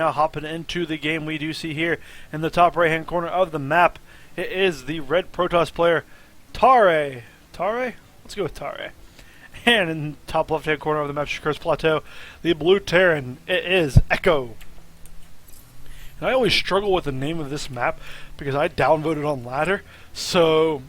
Now hopping into the game, we do see here in the top right hand corner of the map, it is the red Protoss player Tarei. Tarei? Let's go with Tarei. And in the top left hand corner of the map, Shakuras Plateau, the blue Terran, it is Echo. And I always struggle with the name of this map because I downvoted on ladder, so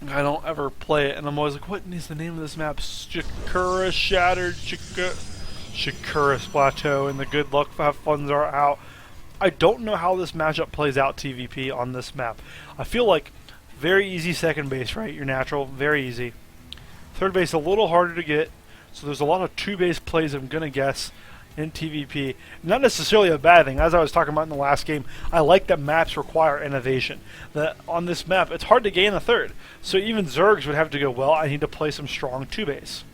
I don't ever play it, and I'm always like, what is the name of this map? Shakuras Shattered Shakuras Plateau, and the good luck have funds are out. I don't know how this matchup plays out TVP on this map. I feel like very easy second base, right? Your natural, very easy. Third base a little harder to get, so there's a lot of two base plays I'm gonna guess in TVP. Not necessarily a bad thing. As I was talking about in the last game, I like that maps require innovation. That on this map, it's hard to gain a third. So even Zergs would have to go, well, I need to play some strong two base.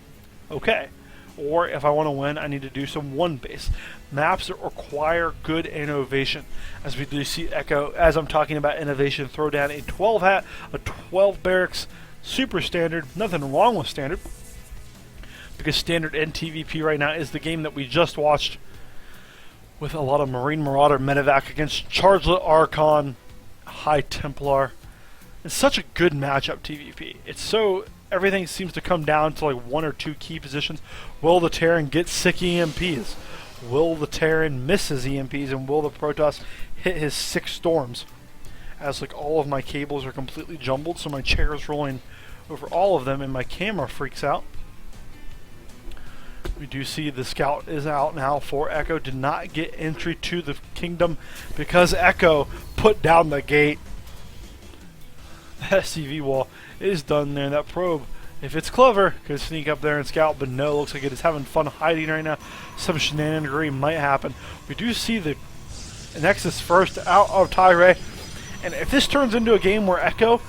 Okay. Or if I want to win, I need to do some one base. Maps that require good innovation. As we do see Echo, as I'm talking about innovation, throw down a 12 hat, a 12 barracks, super standard. Nothing wrong with standard, because standard in TVP right now is the game that we just watched with a lot of Marine Marauder medevac against Chargelet Archon High Templar. It's such a good matchup, TVP. It's so... everything seems to come down to like one or two key positions. Will the Terran get sick EMPs? Will the Terran miss his EMPs? And will the Protoss hit his 6 storms? As like all of my cables are completely jumbled, so my chair is rolling over all of them and my camera freaks out. We do see the scout is out now for Echo. Did not get entry to the kingdom because Echo put down the gate. The SCV wall is done there. That probe, if it's clever, could sneak up there and scout, but no, looks like it is having fun hiding right now. Some shenaniganry might happen. We do see the Nexus first out of Tarei, and if this turns into a game where Echo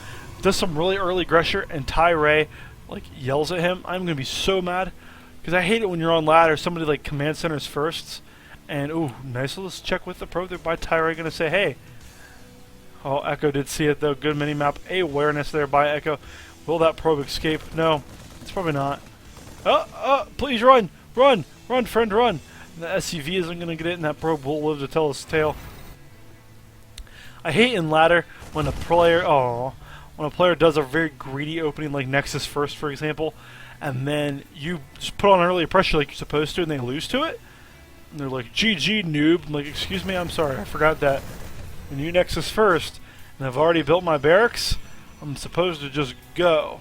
does some really early aggression and Tarei like yells at him, I'm gonna be so mad, because I hate it when you're on ladder, somebody like command centers firsts, and ooh, nice. So let's check with the probe there by Tarei, gonna say, hey. Oh, Echo did see it though. Good mini-map awareness there by Echo. Will that probe escape? No, it's probably not. Please run! Run! Run, friend, run! The SCV isn't going to get it, and that probe will live to tell its tale. I hate in ladder when a player, does a very greedy opening like Nexus first, for example, and then you just put on early pressure like you're supposed to, and they lose to it. And they're like, GG, noob. I'm like, excuse me, I'm sorry, I forgot that. When you Nexus first, and I've already built my barracks, I'm supposed to just go.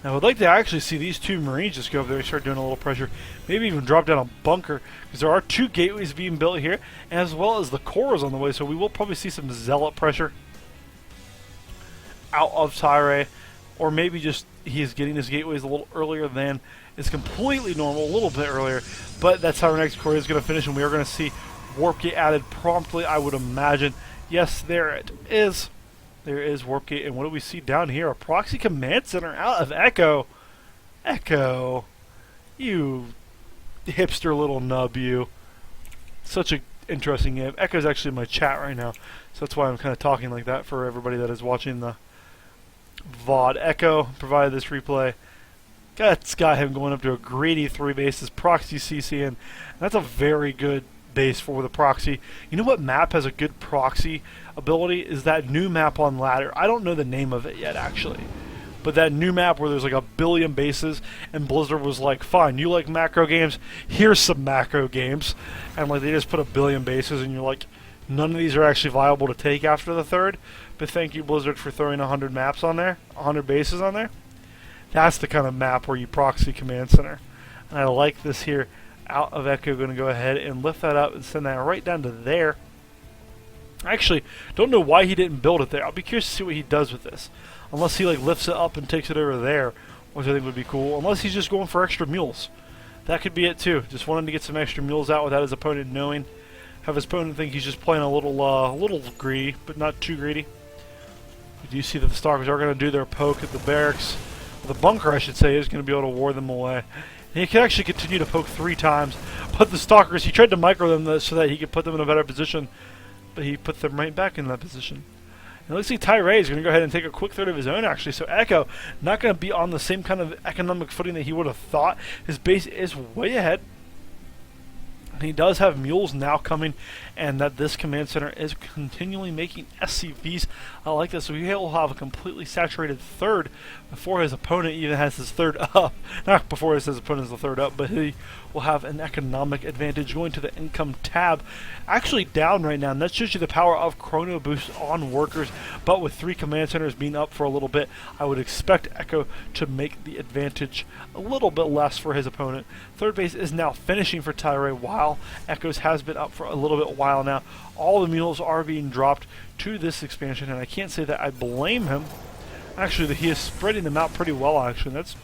Now, I would like to actually see these two Marines just go over there and start doing a little pressure. Maybe even drop down a bunker, because there are 2 gateways being built here, as well as the core is on the way, so we will probably see some Zealot pressure out of Tarei, or maybe just he is getting his gateways a little earlier than is completely normal, a little bit earlier, but that's how our next core is going to finish, and we are going to see Warp Gate added promptly, I would imagine. Yes, there it is. There is Warp Gate. And what do we see down here? A proxy command center out of Echo. Echo. You hipster little nub, you. Such an interesting game. Echo's actually in my chat right now, so that's why I'm kind of talking like that for everybody that is watching the VOD. Echo provided this replay. That's got him going up to a greedy 3 bases. Proxy CC, and that's a very good base for the proxy. You know what map has a good proxy ability? Is that new map on ladder. I don't know the name of it yet, actually. But that new map where there's like 1 billion bases, and Blizzard was like, fine, you like macro games? Here's some macro games. And like they just put 1 billion bases, and you're like, none of these are actually viable to take after the 3rd. But thank you, Blizzard, for throwing 100 maps on there, 100 bases on there. That's the kind of map where you proxy command center. And I like this here. Out of Echo, going to go ahead and lift that up and send that right down to there. I actually don't know why he didn't build it there. I'll be curious to see what he does with this. Unless he like lifts it up and takes it over there, which I think would be cool. Unless he's just going for extra mules. That could be it too. Just wanting to get some extra mules out without his opponent knowing. Have his opponent think he's just playing a little greedy, but not too greedy. We do see that the Stalkers are going to do their poke at the barracks. The bunker, I should say, is going to be able to ward them away. And he can actually continue to poke 3 times, but the Stalkers, he tried to micro them so that he could put them in a better position, but he put them right back in that position. And it looks like Tarei is going to go ahead and take a quick third of his own, actually, so Echo not going to be on the same kind of economic footing that he would have thought. His base is way ahead. And he does have mules now coming, and that this command center is continually making SCVs. I like this. So he'll have a completely saturated third before his opponent even has his third up. Not before his opponent has the third up, but he will have an economic advantage going to the income tab. Actually down right now, and that shows you the power of chrono boost on workers. But with 3 command centers being up for a little bit, I would expect Echo to make the advantage a little bit less for his opponent. Third base is now finishing for Tarei, while Echoes has been up for a little bit while now. All the mules are being dropped to this expansion, and I can't say that I blame him. Actually, he is spreading them out pretty well, actually. That's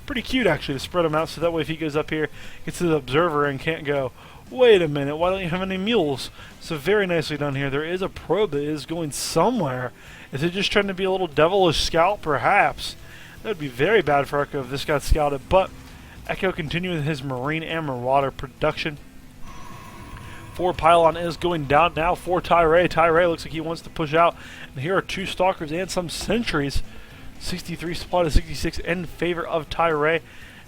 pretty cute, actually, to spread them out, so that way if he goes up here, gets to the observer and can't go, wait a minute, why don't you have any mules? So very nicely done here. There is a probe that is going somewhere. Is it just trying to be a little devilish scout? Perhaps. That would be very bad for Echo if this got scouted, but Echo continuing his Marine and Marauder production. 4 pylon is going down now for Tarei. Tarei looks like he wants to push out. And here are 2 stalkers and some sentries. 63 supply to 66 in favor of Tarei.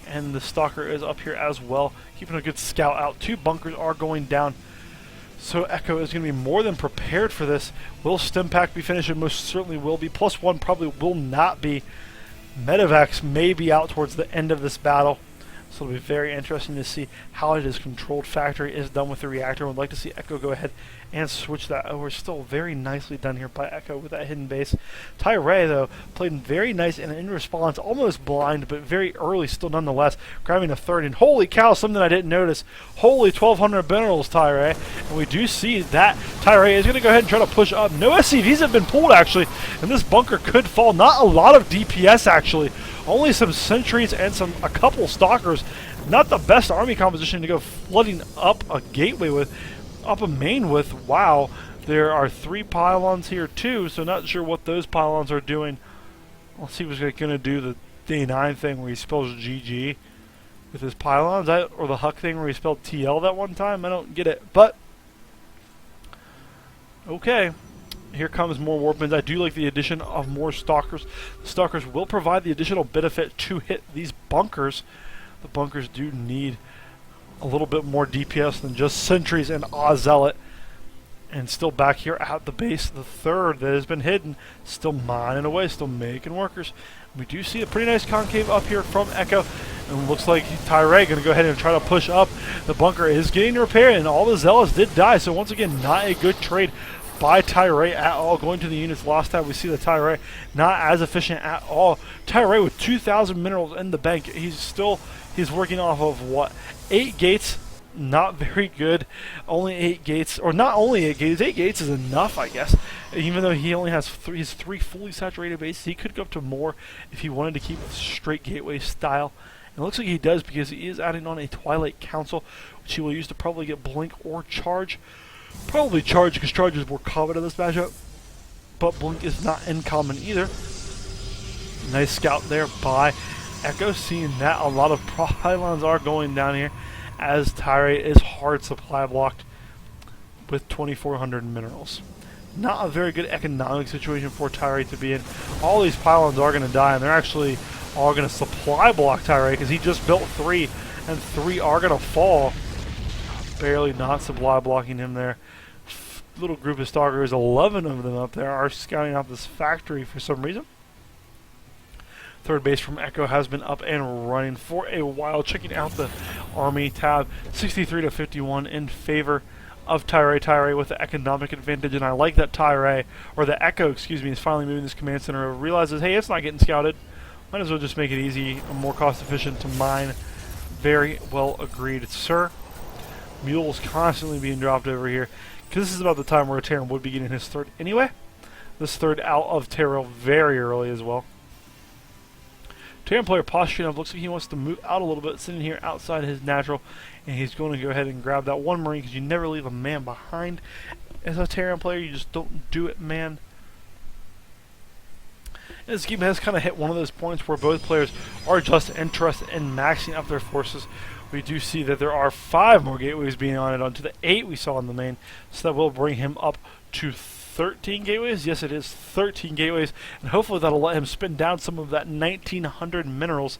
And the stalker is up here as well, keeping a good scout out. 2 bunkers are going down. So Echo is going to be more than prepared for this. Will Stim Pack be finished? It most certainly will be. +1 probably will not be. Medivacs may be out towards the end of this battle. So it'll be very interesting to see how his controlled factory is done with the reactor. I would like to see Echo go ahead and switch that over. Still very nicely done here by Echo with that hidden base. Tarei, though, played very nice and in response, almost blind, but very early still nonetheless, grabbing a third. And holy cow, something I didn't notice. Holy 1,200 minerals, Tarei. And we do see that Tarei is going to go ahead and try to push up. No SCVs have been pulled, actually, and this bunker could fall. Not a lot of DPS, actually. Only some sentries and a couple stalkers. Not the best army composition to go flooding up a gateway with, up a main with. Wow, there are 3 pylons here too, so not sure what those pylons are doing. Let's see if he's going to do the day 9 thing where he spells GG with his pylons, or the Huck thing where he spelled TL that one time. I don't get it, but okay. Here comes more warpmans. I do like the addition of more stalkers. The stalkers will provide the additional benefit to hit these bunkers. The bunkers do need a little bit more DPS than just sentries and Zealot. And still back here at the base, the third that has been hidden, still mining away, still making workers. We do see a pretty nice concave up here from Echo. And it looks like Tarei going to go ahead and try to push up. The bunker is getting repaired, and all the Zealots did die. So once again, not a good trade by Tarei at all. Going to the units lost tab, we see the Tarei not as efficient at all. Tarei with 2,000 minerals in the bank. He's working off of what? 8 gates. Not very good. Only 8 gates, or not only 8 gates. 8 gates is enough, I guess. Even though he only has 3 fully saturated bases, he could go up to more if he wanted to keep it straight gateway style. It looks like he does, because he is adding on a Twilight Council, which he will use to probably get Blink or Charge. Probably Charge, because Charge is more common in this matchup, but Blink is not uncommon either. Nice scout there by Echo, seeing that a lot of pylons are going down here, as Tarei is hard supply blocked with 2,400 minerals. Not a very good economic situation for Tarei to be in. All these pylons are going to die, and they're actually all going to supply block Tarei, because he just built 3, and 3 are going to fall. Barely not supply blocking him there. Little group of stalkers, 11 of them up there, are scouting out this factory for some reason. Third base from Echo has been up and running for a while. Checking out the army tab, 63 to 51 in favor of Tarei. Tarei with the economic advantage, and I like that Tarei, or the Echo, excuse me, is finally moving this command center. Realizes, hey, it's not getting scouted. Might as well just make it easy and more cost efficient to mine. Very well agreed, sir. Mules constantly being dropped over here, because this is about the time where Terran would be getting his third anyway. This third out of Terrell very early as well. Terran player Postunov looks like he wants to move out a little bit, sitting here outside his natural, and he's going to go ahead and grab that one Marine, because you never leave a man behind. As a Terran player, you just don't do it, man. And this game has kind of hit one of those points where both players are just interested in maxing up their forces. We do see that there are 5 more gateways being added onto the 8 we saw in the main, so that will bring him up to 13 gateways. Yes, it is 13 gateways, and hopefully that'll let him spin down some of that 1,900 minerals.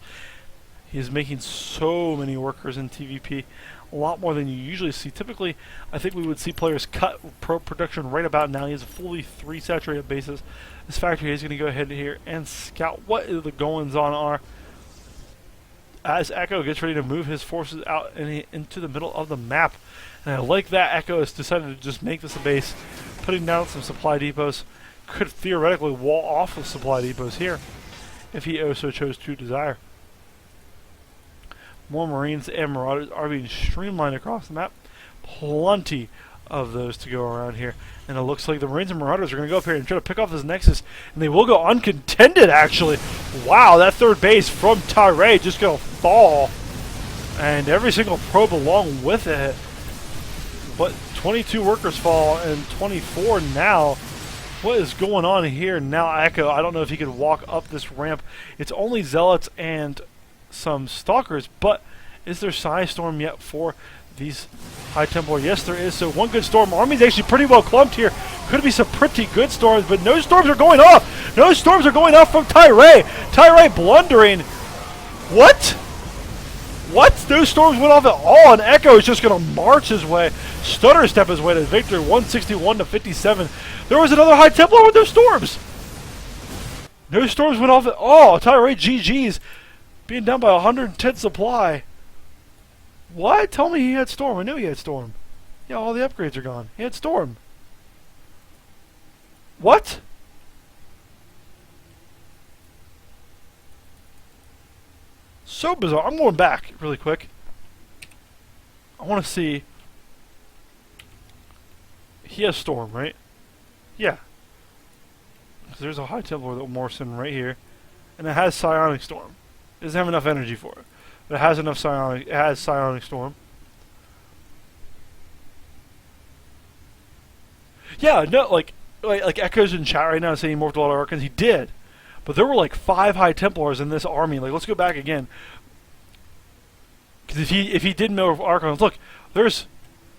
He is making so many workers in TVP. a lot more than you usually see. Typically, I think we would see players cut pro production right about now. He has a fully 3 saturated bases. This factory is going to go ahead here and scout what the goings-on are as Echo gets ready to move his forces out into the middle of the map. And I like that Echo has decided to just make this a base, putting down some supply depots. Could theoretically wall off of supply depots here if he also chose to desire. More Marines and Marauders are being streamlined across the map. Plenty of those to go around here. And it looks like the Marines and Marauders are going to go up here and try to pick off this Nexus. And they will go uncontended, actually. Wow, that third base from Tarei just going to fall. And every single probe along with it. But 22 workers fall and 24 now. What is going on here now, Echo? I don't know if he could walk up this ramp. It's only Zealots and some Stalkers, but is there Psi Storm yet for these High Templar? Yes, there is. So one good storm. Army's actually pretty well clumped here. Could be some pretty good storms, but no storms are going off. No storms are going off from Tarei. Tarei blundering. What? What? No storms went off at all, and Echo is just going to march his way, stutter step his way to victory, 161 to 57. There was another High Templar with no storms. No storms went off at all. Tarei GG's being down by 110 supply. What? Tell me he had storm. I knew he had storm. Yeah, all the upgrades are gone. He had storm. What? So bizarre. I'm going back really quick. I want to see. He has storm, right? Yeah. Because there's a High Templar that morphs in right here. And it has Psionic Storm. It doesn't have enough energy for it. But it has enough Psionic. It has Psionic Storm. Yeah, no, like Echo's in chat right now saying he morphed a lot of Archons. He did. But there were like 5 High Templars in this army. Like, let's go back again. Because if he did morph Archons, look, there's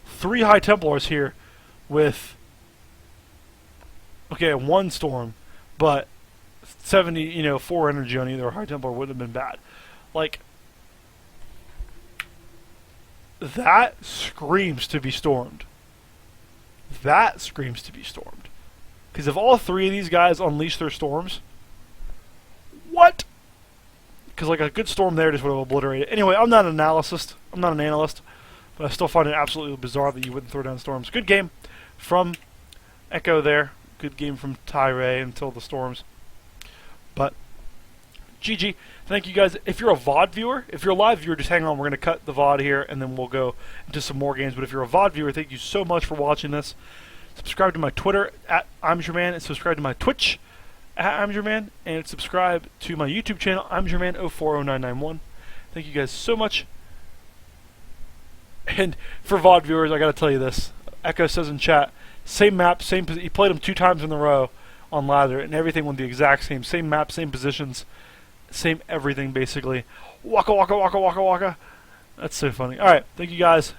3 High Templars here with, okay, 1 storm, but 70, 4 energy on either High Templar wouldn't have been bad. Like, that screams to be stormed. That screams to be stormed. Because if all 3 of these guys unleash their storms, what? Because like a good storm there just would have obliterated it. Anyway, I'm not an analyst. I'm not an analyst. But I still find it absolutely bizarre that you wouldn't throw down storms. Good game from Echo there. Good game from Tarei until the storms. But GG. Thank you guys. If you're a VOD viewer, if you're a live viewer, just hang on. We're going to cut the VOD here and then we'll go into some more games. But if you're a VOD viewer, thank you so much for watching this. Subscribe to my Twitter at I'mJerman and subscribe to my Twitch at I'mJerman and subscribe to my YouTube channel, I'mJerman040991. Thank you guys so much. And for VOD viewers, I got to tell you this. Echo says in chat, same map, same he played them 2 times in a row on ladder, and everything went the exact same. Same map, same positions, same everything basically. Waka waka waka waka waka. That's so funny. Alright, thank you guys.